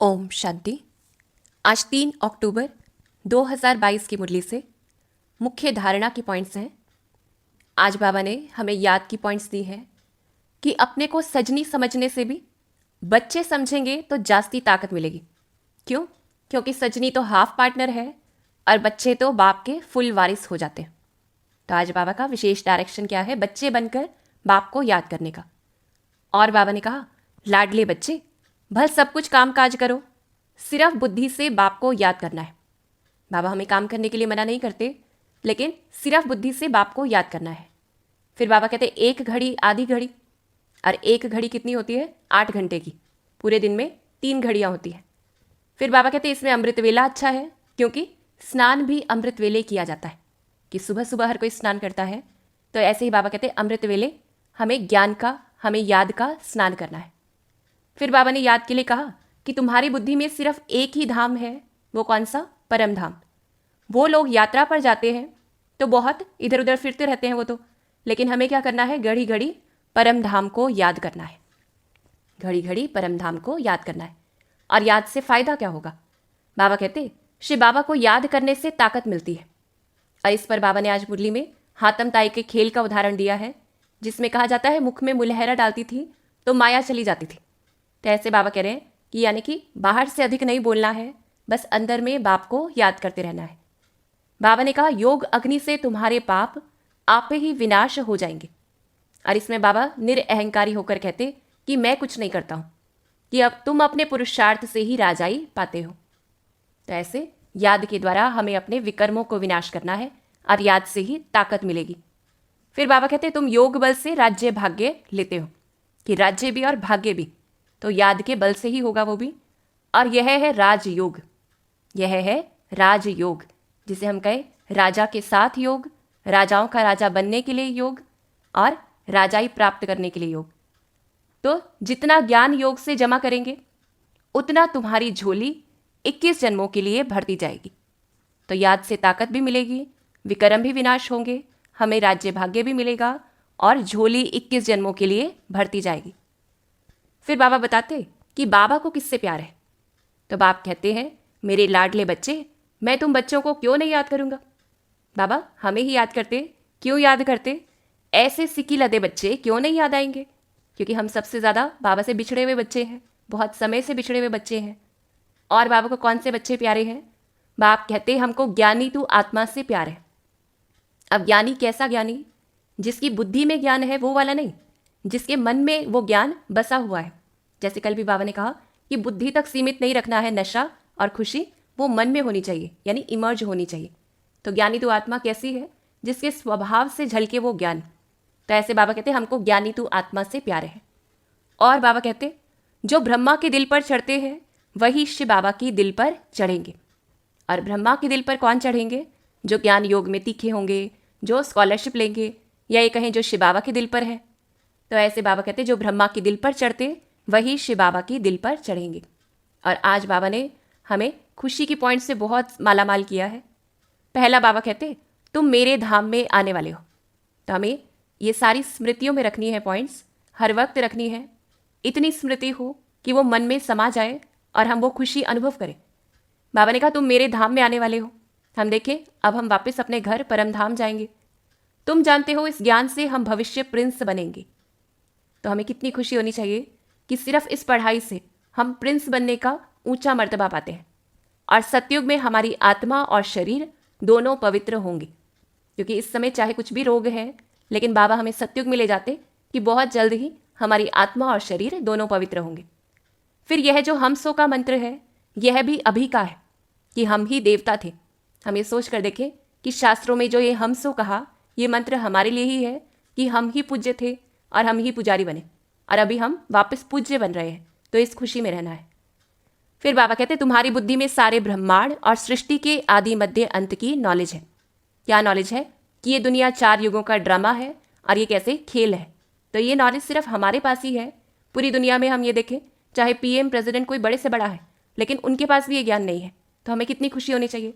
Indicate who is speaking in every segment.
Speaker 1: ओम शांति। आज 3 अक्टूबर 2022 की मुरली से मुख्य धारणा की पॉइंट्स हैं। आज बाबा ने हमें याद की पॉइंट्स दी हैं कि अपने को सजनी समझने से भी बच्चे समझेंगे तो जास्ती ताकत मिलेगी। क्यों? क्योंकि सजनी तो हाफ पार्टनर है और बच्चे तो बाप के फुल वारिस हो जाते हैं। तो आज बाबा का विशेष डायरेक्शन क्या है? बच्चे बनकर बाप को याद करने का। और बाबा ने कहा, लाडले बच्चे, भल सब कुछ काम काज करो, सिर्फ बुद्धि से बाप को याद करना है। बाबा हमें काम करने के लिए मना नहीं करते, लेकिन सिर्फ बुद्धि से बाप को याद करना है। फिर बाबा कहते एक घड़ी आधी घड़ी, और एक घड़ी कितनी होती है? 8 घंटे की। पूरे दिन में 3 घड़ियाँ होती हैं। फिर बाबा कहते इसमें अमृत वेला अच्छा है, क्योंकि स्नान भी अमृत वेले किया जाता है कि सुबह सुबह हर कोई स्नान करता है। तो ऐसे ही बाबा कहते अमृत वेले हमें ज्ञान का, हमें याद का स्नान करना है। फिर बाबा ने याद के लिए कहा कि तुम्हारी बुद्धि में सिर्फ एक ही धाम है। वो कौन सा? परम धाम। वो लोग यात्रा पर जाते हैं तो बहुत इधर उधर फिरते रहते हैं वो तो, लेकिन हमें क्या करना है? घड़ी घड़ी परम धाम को याद करना है। घड़ी घड़ी परम धाम को याद करना है। और याद से फायदा क्या होगा? बाबा कहते श्री बाबा को याद करने से ताकत मिलती है। और इस पर बाबा ने आज मुरली में हातम ताई के खेल का उदाहरण दिया है, जिसमें कहा जाता है मुख में मुलहरा डालती थी तो माया चली जाती थी। तो ऐसे बाबा कह रहे हैं कि यानी कि बाहर से अधिक नहीं बोलना है, बस अंदर में बाप को याद करते रहना है। बाबा ने कहा योग अग्नि से तुम्हारे पाप आप ही विनाश हो जाएंगे। और इसमें बाबा निरअहंकारी होकर कहते कि मैं कुछ नहीं करता हूँ, कि अब तुम अपने पुरुषार्थ से ही राजाई पाते हो। तो ऐसे याद के द्वारा हमें अपने विकर्मों को विनाश करना है और याद से ही ताकत मिलेगी। फिर बाबा कहते तुम योग बल से राज्य भाग्य लेते हो, कि राज्य भी और भाग्य भी तो याद के बल से ही होगा वो भी। और यह है राजयोग। यह है राजयोग, जिसे हम कहें राजा के साथ योग, राजाओं का राजा बनने के लिए योग और राजाई प्राप्त करने के लिए योग। तो जितना ज्ञान योग से जमा करेंगे उतना तुम्हारी झोली 21 जन्मों के लिए भरती जाएगी। तो याद से ताकत भी मिलेगी, विकर्म भी विनाश होंगे, हमें राज्य भाग्य भी मिलेगा और झोली 21 जन्मों के लिए भरती जाएगी। फिर बाबा बताते कि बाबा को किससे प्यार है। तो बाप कहते हैं मेरे लाडले बच्चे, मैं तुम बच्चों को क्यों नहीं याद करूंगा? बाबा हमें ही याद करते, क्यों याद करते? ऐसे सिक्की लदे बच्चे क्यों नहीं याद आएंगे? क्योंकि हम सबसे ज़्यादा बाबा से बिछड़े हुए बच्चे हैं, बहुत समय से बिछड़े हुए बच्चे हैं। और बाबा को कौन से बच्चे प्यारे हैं? बाप कहते हमको ज्ञानी तू आत्मा से प्यार है। अब ज्ञानी कैसा ज्ञानी? जिसकी बुद्धि में ज्ञान है वो वाला नहीं, जिसके मन में वो ज्ञान बसा हुआ है। जैसे कल भी बाबा ने कहा कि बुद्धि तक सीमित नहीं रखना है नशा और खुशी, वो मन में होनी चाहिए, यानी इमर्ज होनी चाहिए। तो ज्ञानी तू आत्मा कैसी है? जिसके स्वभाव से झलके वो ज्ञान। तो ऐसे बाबा कहते हमको ज्ञानी तू आत्मा से प्यार है। और बाबा कहते जो ब्रह्मा के दिल पर चढ़ते हैं वही शिव बाबा के दिल पर चढ़ेंगे। और ब्रह्मा के दिल पर कौन चढ़ेंगे? जो ज्ञान योग में तीखे होंगे, जो स्कॉलरशिप लेंगे, या ये कहें जो शिव बाबा के दिल पर है। तो ऐसे बाबा कहते जो ब्रह्मा के दिल पर चढ़ते वही शिव बाबा के दिल पर चढ़ेंगे। और आज बाबा ने हमें खुशी की पॉइंट से बहुत मालामाल किया है। पहला बाबा कहते तुम मेरे धाम में आने वाले हो। तो हमें ये सारी स्मृतियों में रखनी है, पॉइंट्स हर वक्त रखनी है। इतनी स्मृति हो कि वो मन में समा जाए और हम वो खुशी अनुभव करें। बाबा ने कहा तुम मेरे धाम में आने वाले हो। हम देखें अब हम वापस अपने घर परम धाम जाएंगे। तुम जानते हो इस ज्ञान से हम भविष्य प्रिंस बनेंगे। तो हमें कितनी खुशी होनी चाहिए कि सिर्फ इस पढ़ाई से हम प्रिंस बनने का ऊंचा मर्तबा पाते हैं। और सतयुग में हमारी आत्मा और शरीर दोनों पवित्र होंगे, क्योंकि इस समय चाहे कुछ भी रोग है, लेकिन बाबा हमें सतयुग में ले जाते कि बहुत जल्द ही हमारी आत्मा और शरीर दोनों पवित्र होंगे। फिर यह जो हम सो का मंत्र है, यह भी अभी का है कि हम ही देवता थे। हम ये सोच कर देखें कि शास्त्रों में जो ये हम सो कहा, ये मंत्र हमारे लिए ही है कि हम ही पूज्य थे और हम ही पुजारी बने, और अभी हम वापस पूज्य बन रहे हैं। तो इस खुशी में रहना है। फिर बाबा कहते तुम्हारी बुद्धि में सारे ब्रह्मांड और सृष्टि के आदि मध्य अंत की नॉलेज है। क्या नॉलेज है? कि ये दुनिया 4 युगों का ड्रामा है और ये कैसे खेल है। तो ये नॉलेज सिर्फ हमारे पास ही है। पूरी दुनिया में हम ये देखें, चाहे पीएम प्रेसिडेंट कोई बड़े से बड़ा है, लेकिन उनके पास भी ये ज्ञान नहीं है। तो हमें कितनी खुशी होनी चाहिए।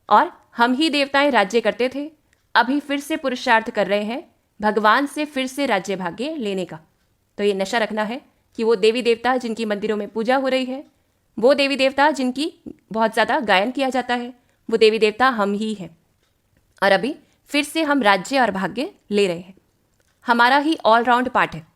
Speaker 1: और हम ही देवताएं राज्य करते थे, अभी फिर से पुरुषार्थ कर रहे हैं भगवान से फिर से राज्य भाग्य लेने का। तो ये नशा रखना है कि वो देवी देवता जिनकी मंदिरों में पूजा हो रही है, वो देवी देवता जिनकी बहुत ज़्यादा गायन किया जाता है, वो देवी देवता हम ही हैं। और अभी फिर से हम राज्य और भाग्य ले रहे हैं। हमारा ही ऑलराउंड पार्ट है।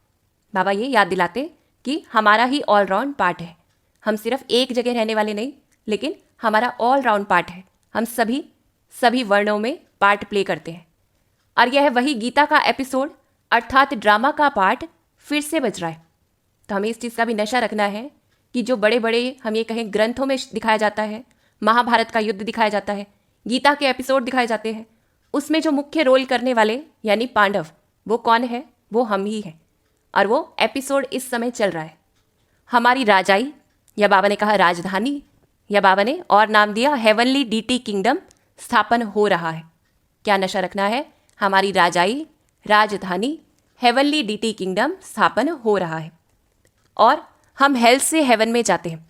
Speaker 1: बाबा ये याद दिलाते कि हमारा ही ऑलराउंड पार्ट है। हम सिर्फ एक जगह रहने वाले नहीं, लेकिन हमारा ऑलराउंड पार्ट है। हम सभी वर्णों में पार्ट प्ले करते हैं। और यह वही गीता का एपिसोड अर्थात ड्रामा का पार्ट फिर से बज रहा है। तो हमें इस चीज़ का भी नशा रखना है कि जो बड़े बड़े हम ये कहें ग्रंथों में दिखाया जाता है, महाभारत का युद्ध दिखाया जाता है, गीता के एपिसोड दिखाए जाते हैं, उसमें जो मुख्य रोल करने वाले यानी पांडव, वो कौन है? वो हम ही हैं। और वो एपिसोड इस समय चल रहा है। हमारी राजाई, या बाबा ने कहा राजधानी, या बाबा ने और नाम दिया हेवनली डीटी किंगडम स्थापन हो रहा है। क्या नशा रखना है? हमारी राजाई, राजधानी, हेवनली डीटी किंगडम स्थापन हो रहा है। और हम हेल से हेवन में जाते हैं।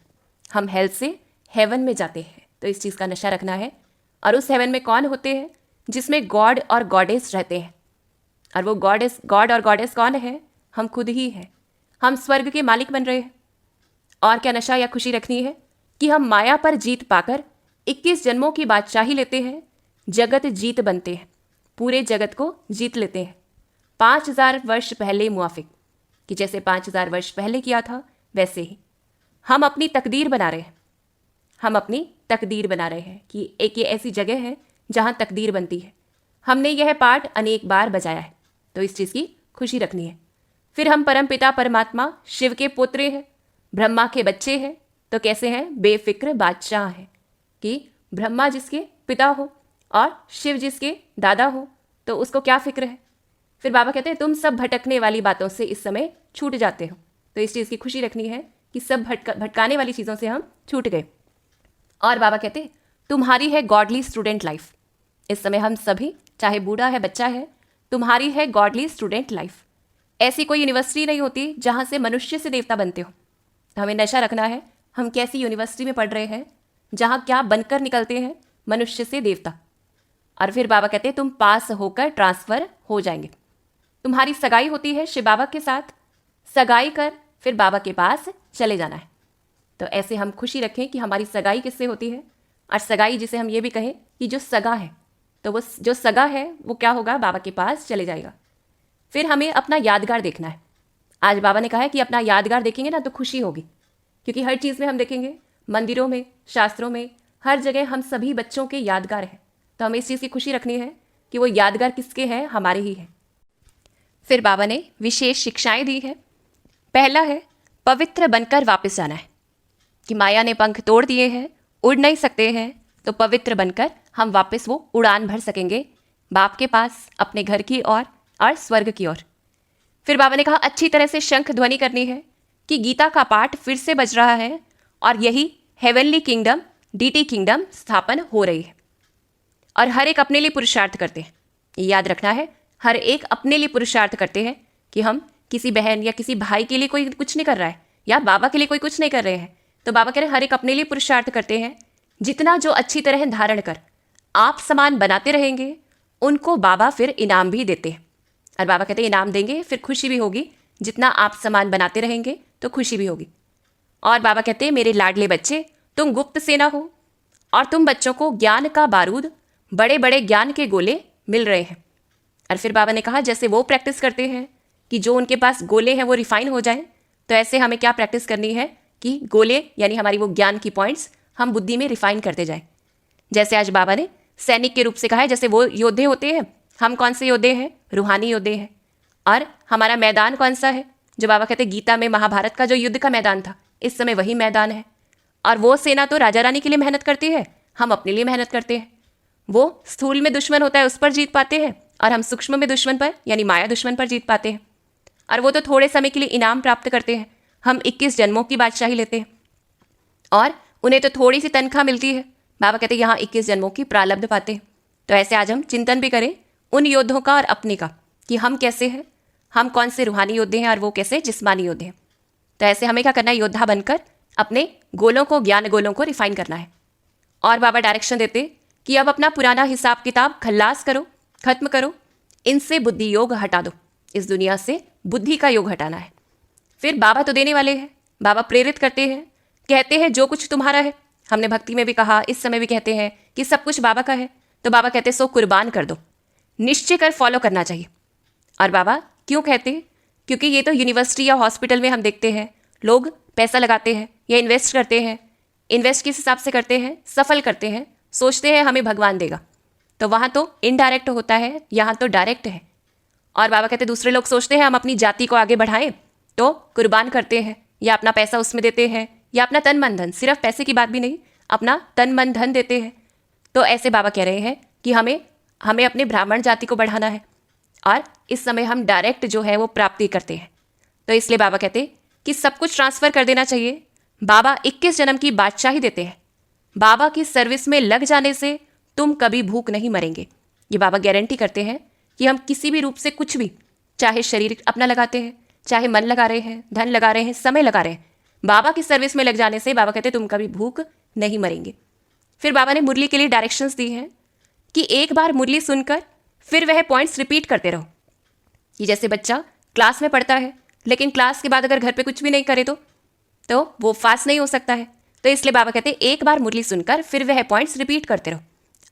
Speaker 1: हम हेल से हेवन में जाते हैं। तो इस चीज़ का नशा रखना है। और उस हेवन में कौन होते हैं? जिसमें गॉड और गॉडेस रहते हैं। और वो गॉड और गॉडेस कौन है? हम खुद ही हैं। हम स्वर्ग के मालिक बन रहे हैं। और क्या नशा या खुशी रखनी है कि हम माया पर जीत पाकर 21 जन्मों की बादशाही लेते हैं, जगत जीत बनते हैं, पूरे जगत को जीत लेते हैं। 5000 वर्ष पहले मुआफिक, कि जैसे 5000 वर्ष पहले किया था वैसे ही हम अपनी तकदीर बना रहे हैं। हम अपनी तकदीर बना रहे हैं कि एक ये ऐसी जगह है जहाँ तकदीर बनती है। हमने यह पार्ट अनेक बार बजाया है, तो इस चीज़ की खुशी रखनी है। फिर हम परमपिता परमात्मा शिव के पोत्रे हैं, ब्रह्मा के बच्चे हैं। तो कैसे हैं? बेफिक्र बादशाह हैं कि ब्रह्मा जिसके पिता हो और शिव जिसके दादा हो, तो उसको क्या फिक्र है? फिर बाबा कहते हैं तुम सब भटकने वाली बातों से इस समय छूट जाते हो। तो इस चीज़ की खुशी रखनी है कि सब भटकाने वाली चीज़ों से हम छूट गए। और बाबा कहते हैं तुम्हारी है गॉडली स्टूडेंट लाइफ। इस समय हम सभी, चाहे बूढ़ा है बच्चा है, तुम्हारी है गॉडली स्टूडेंट लाइफ। ऐसी कोई यूनिवर्सिटी नहीं होती जहाँ से मनुष्य से देवता बनते हो। तो हमें नशा रखना है हम कैसी यूनिवर्सिटी में पढ़ रहे हैं जहाँ क्या बनकर निकलते हैं? मनुष्य से देवता। और फिर बाबा कहते हैं तुम पास होकर ट्रांसफ़र हो जाएंगे। तुम्हारी सगाई होती है शिव बाबा के साथ, सगाई कर फिर बाबा के पास चले जाना है। तो ऐसे हम खुशी रखें कि हमारी सगाई किससे होती है। और सगाई जिसे हम ये भी कहें कि जो सगा है, तो वो जो सगा है वो क्या होगा? बाबा के पास चले जाएगा। फिर हमें अपना यादगार देखना है। आज बाबा ने कहा है कि अपना यादगार देखेंगे ना तो खुशी होगी, क्योंकि हर चीज़ में हम देखेंगे, मंदिरों में, शास्त्रों में, हर जगह हम सभी बच्चों के यादगार हैं। तो हमें इस चीज़ की खुशी रखनी है कि वो यादगार किसके हैं? हमारे ही हैं। फिर बाबा ने विशेष शिक्षाएं दी है। पहला है पवित्र बनकर वापस जाना है कि माया ने पंख तोड़ दिए हैं, उड़ नहीं सकते हैं, तो पवित्र बनकर हम वापस वो उड़ान भर सकेंगे बाप के पास, अपने घर की ओर और स्वर्ग की ओर। फिर बाबा ने कहा अच्छी तरह से शंख ध्वनि करनी है कि गीता का पाठ फिर से बज रहा है और यही हेवनली किंगडम, डीटी किंगडम स्थापन हो रही है। और हर एक अपने लिए पुरुषार्थ करते हैं। ये याद रखना है, हर एक अपने लिए पुरुषार्थ करते हैं कि हम किसी बहन या किसी भाई के लिए कोई कुछ नहीं कर रहा है, या बाबा के लिए कोई कुछ नहीं कर रहे हैं। तो बाबा कह रहे हैं हर एक अपने लिए पुरुषार्थ करते हैं। जितना जो अच्छी तरह धारण कर आप समान बनाते रहेंगे, उनको बाबा फिर इनाम भी देते हैं। और बाबा कहते हैं इनाम देंगे, फिर खुशी भी होगी। जितना आप समान बनाते रहेंगे तो खुशी भी होगी। और बाबा कहते हैं मेरे लाडले बच्चे, तुम गुप्त सेना हो और तुम बच्चों को ज्ञान का बारूद, बड़े बड़े ज्ञान के गोले मिल रहे हैं। और फिर बाबा ने कहा जैसे वो प्रैक्टिस करते हैं कि जो उनके पास गोले हैं वो रिफाइन हो जाएं, तो ऐसे हमें क्या प्रैक्टिस करनी है कि गोले यानी हमारी वो ज्ञान की पॉइंट्स हम बुद्धि में रिफाइन करते जाएं। जैसे आज बाबा ने सैनिक के रूप से कहा है, जैसे वो योद्धे होते हैं, हम कौन से योद्धे हैं? रूहानी योद्धे हैं। और हमारा मैदान कौन सा है? जो बाबा कहते हैं गीता में महाभारत का जो युद्ध का मैदान था, इस समय वही मैदान है। और वो सेना तो राजा रानी के लिए मेहनत करती है, हम अपने लिए मेहनत करते हैं। वो स्थूल में दुश्मन होता है उस पर जीत पाते हैं, और हम सूक्ष्म में दुश्मन पर यानी माया दुश्मन पर जीत पाते हैं। और वो तो थोड़े समय के लिए इनाम प्राप्त करते हैं, हम 21 जन्मों की बादशाही लेते हैं और उन्हें तो थोड़ी सी तनख्वाह मिलती है। बाबा कहते हैं यहाँ 21 जन्मों की प्रारब्ध पाते हैं। तो ऐसे आज हम चिंतन भी करें उन योद्धों का और अपने का कि हम कैसे हैं, हम कौन से रूहानी योद्धे हैं और वो कैसे जिस्मानी योद्धे हैं। तो ऐसे हमें क्या करना है? योद्धा बनकर अपने गोलों को, ज्ञान गोलों को रिफाइन करना है। और बाबा डायरेक्शन देते कि अब अपना पुराना हिसाब किताब खल्लास करो, खत्म करो, इनसे बुद्धि योग हटा दो। इस दुनिया से बुद्धि का योग हटाना है। फिर बाबा तो देने वाले हैं, बाबा प्रेरित करते हैं कहते हैं जो कुछ तुम्हारा है, हमने भक्ति में भी कहा, इस समय भी कहते हैं कि सब कुछ बाबा का है, तो बाबा कहते सो कुर्बान कर दो, निश्चय कर फॉलो करना चाहिए। और बाबा क्यों कहते? क्योंकि ये तो यूनिवर्सिटी या हॉस्पिटल में हम देखते हैं लोग पैसा लगाते हैं या इन्वेस्ट करते हैं, इन्वेस्ट किस हिसाब से करते हैं, सफल करते हैं, सोचते हैं हमें भगवान देगा, तो वहाँ तो इनडायरेक्ट होता है, यहाँ तो डायरेक्ट है। और बाबा कहते दूसरे लोग सोचते हैं हम अपनी जाति को आगे बढ़ाएं तो कुर्बान करते हैं या अपना पैसा उसमें देते हैं या अपना तन मन धन, सिर्फ पैसे की बात भी नहीं, अपना तन मन धन देते हैं। तो ऐसे बाबा कह रहे हैं कि हमें अपने ब्राह्मण जाति को बढ़ाना है और इस समय हम डायरेक्ट जो है वो प्राप्ति करते हैं। तो इसलिए बाबा कहते कि सब कुछ ट्रांसफ़र कर देना चाहिए। बाबा 21 जन्म की बादशाही देते हैं। बाबा की सर्विस में लग जाने से तुम कभी भूख नहीं मरेंगे। ये बाबा गारंटी करते हैं कि हम किसी भी रूप से कुछ भी, चाहे शरीर अपना लगाते हैं, चाहे मन लगा रहे हैं, धन लगा रहे हैं, समय लगा रहे हैं, बाबा की सर्विस में लग जाने से बाबा कहते तुम कभी भूख नहीं मरेंगे। फिर बाबा ने मुरली के लिए डायरेक्शंस दी हैं कि एक बार मुरली सुनकर फिर वह पॉइंट्स रिपीट करते रहो। कि जैसे बच्चा क्लास में पढ़ता है लेकिन क्लास के बाद अगर घर पे कुछ भी नहीं करे तो वो फास्ट नहीं हो सकता है। तो इसलिए बाबा कहते हैं एक बार मुरली सुनकर फिर वह पॉइंट्स रिपीट करते रहो।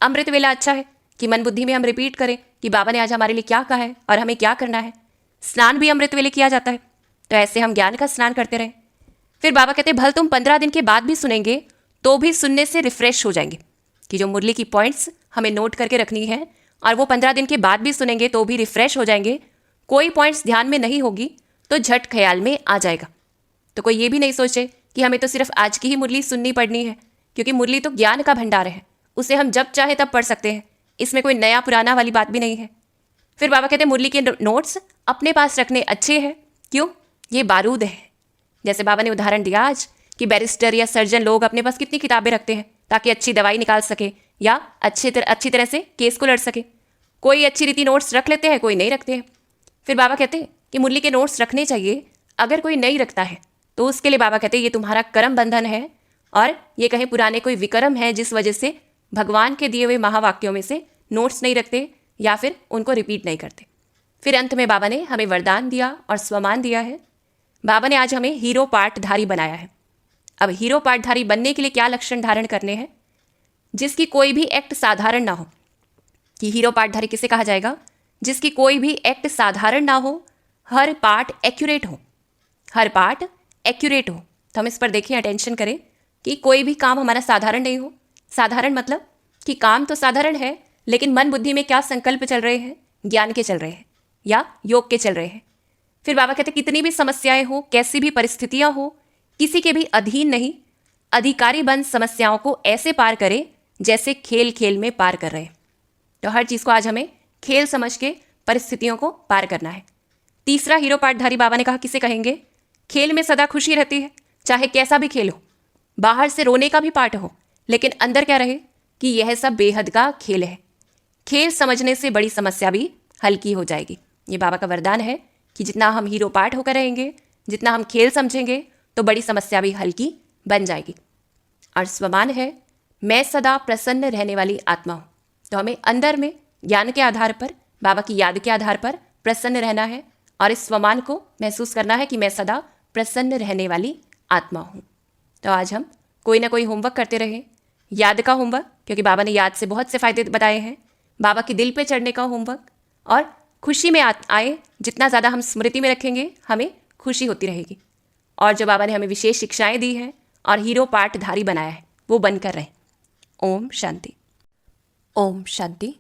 Speaker 1: अमृत वेला अच्छा है कि मन बुद्धि में हम रिपीट करें कि बाबा ने आज हमारे लिए क्या कहा है और हमें क्या करना है। स्नान भी अमृत वेले किया जाता है, तो ऐसे हम ज्ञान का स्नान करते रहें। फिर बाबा कहते हैं भल तुम 15 दिन के बाद भी सुनेंगे तो भी सुनने से रिफ्रेश हो जाएंगे। कि जो मुरली की पॉइंट्स हमें नोट करके रखनी है और वो 15 दिन के बाद भी सुनेंगे तो भी रिफ्रेश हो जाएंगे। कोई पॉइंट्स ध्यान में नहीं होगी तो झट ख्याल में आ जाएगा। तो कोई ये भी नहीं सोचे कि हमें तो सिर्फ आज की ही मुरली सुननी पड़नी है, क्योंकि मुरली तो ज्ञान का भंडार है, उसे हम जब चाहे तब पढ़ सकते हैं, इसमें कोई नया पुराना वाली बात भी नहीं है। फिर बाबा कहते हैं मुरली के नोट्स अपने पास रखने अच्छे हैं। क्यों? ये बारूद है। जैसे बाबा ने उदाहरण दिया आज कि बैरिस्टर या सर्जन लोग अपने पास कितनी किताबें रखते हैं ताकि अच्छी दवाई निकाल सके या अच्छी तरह से केस को लड़ सके। कोई अच्छी रीति नोट्स रख लेते हैं, कोई नहीं रखते हैं। फिर बाबा कहते हैं कि मुरली के नोट्स रखने चाहिए। अगर कोई नहीं रखता है तो उसके लिए बाबा कहते हैं ये तुम्हारा कर्म बंधन है और ये कहीं पुराने कोई विक्रम है जिस वजह से भगवान के दिए हुए महावाक्यों में से नोट्स नहीं रखते या फिर उनको रिपीट नहीं करते। फिर अंत में बाबा ने हमें वरदान दिया और स्वमान दिया है। बाबा ने आज हमें हीरो पाठधारी बनाया है। अब हीरो पाठधारी बनने के लिए क्या लक्षण धारण करने हैं? जिसकी कोई भी एक्ट साधारण ना हो। कि हीरो पाठधारी किसे कहा जाएगा? जिसकी कोई भी एक्ट साधारण ना हो, हर पार्ट एक्यूरेट हो, हर पार्ट एक्यूरेट हो। तो हम इस पर देखें, अटेंशन करें कि कोई भी काम हमारा साधारण नहीं हो। साधारण मतलब कि काम तो साधारण है लेकिन मन बुद्धि में क्या संकल्प चल रहे हैं? ज्ञान के चल रहे हैं या योग के चल रहे हैं। फिर बाबा कहते कितनी भी समस्याएं हो, कैसी भी परिस्थितियां हो, किसी के भी अधीन नहीं, अधिकारी बन समस्याओं को ऐसे पार करें जैसे खेल खेल में पार कर रहे हैं। तो हर चीज़ को आज हमें खेल समझ के परिस्थितियों को पार करना है। तीसरा हीरो पाठधारी बाबा ने कहा किसे कहेंगे? खेल में सदा खुशी रहती है, चाहे कैसा भी खेल हो। बाहर से रोने का भी पार्ट हो लेकिन अंदर क्या रहे कि यह सब बेहद का खेल है। खेल समझने से बड़ी समस्या भी हल्की हो जाएगी। ये बाबा का वरदान है कि जितना हम हीरो पाठ होकर रहेंगे, जितना हम खेल समझेंगे तो बड़ी समस्या भी हल्की बन जाएगी। और स्वमान है मैं सदा प्रसन्न रहने वाली आत्मा हूँ। तो हमें अंदर में ज्ञान के आधार पर, बाबा की याद के आधार पर प्रसन्न रहना है और इस स्वमान को महसूस करना है कि मैं सदा प्रसन्न रहने वाली आत्मा हूँ। तो आज हम कोई ना कोई होमवर्क करते रहें। याद का होमवर्क, क्योंकि बाबा ने याद से बहुत से फ़ायदे बताए हैं। बाबा के दिल पे चढ़ने का होमवर्क और खुशी में आए। जितना ज़्यादा हम स्मृति में रखेंगे हमें खुशी होती रहेगी। और जो बाबा ने हमें विशेष शिक्षाएं दी हैं और हीरो पाठधारी बनाया है वो बनकर रहें। ओम शांति। ओम शांति।